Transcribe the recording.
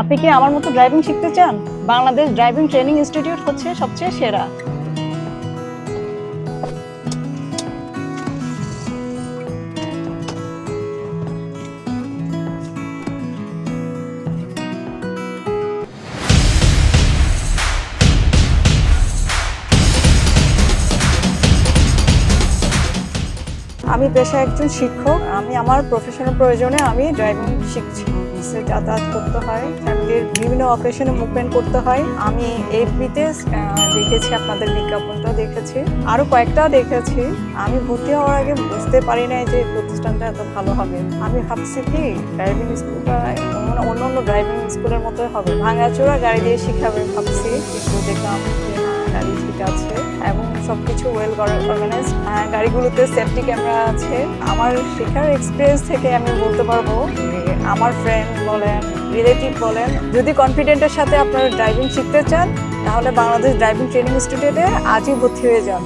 আপনি কি আমার মতো ড্রাইভিং শিখতে চান? বাংলাদেশ ড্রাইভিং ট্রেনিং ইনস্টিটিউট হচ্ছে সবচেয়ে সেরা। আমি পেশায় একজন শিক্ষক। আমি আমার প্রফেশনাল প্রয়োজনে আমি ড্রাইভিং শিখছি। যাতায়াত করতে হয়, ফ্যামিলির বিভিন্ন অকেশনে মুভমেন্ট করতে হয়। আমি এফবিতে দেখেছি, আপনাদের বিজ্ঞাপনটা দেখেছি, আরো কয়েকটা দেখেছি। আমি ভর্তি হওয়ার আগে বুঝতে পারি নাই যে প্রতিষ্ঠানটা এত ভালো হবে। আমি ভাবছি কি ড্রাইভিং স্কুলটা অন্য ড্রাইভিং স্কুলের মতো হবে, ভাঙাচোরা গাড়ি দিয়ে শিখাবে ভাবছি, কিন্তু দেখলাম গাড়ি ঠিক আছে এবং সবকিছু ওয়েল অর্গানাইজড। গাড়িগুলোতে সেফটি ক্যামেরা আছে। আমার শেখার এক্সপিরিয়েন্স থেকে আমি বলতে পারবো, আমার ফ্রেন্ড বলেন, রিলেটিভ বলেন, যদি কনফিডেন্টের সাথে আপনারা ড্রাইভিং শিখতে চান তাহলে বাংলাদেশ ড্রাইভিং ট্রেনিং ইনস্টিটিউটে আজই ভর্তি হয়ে যান।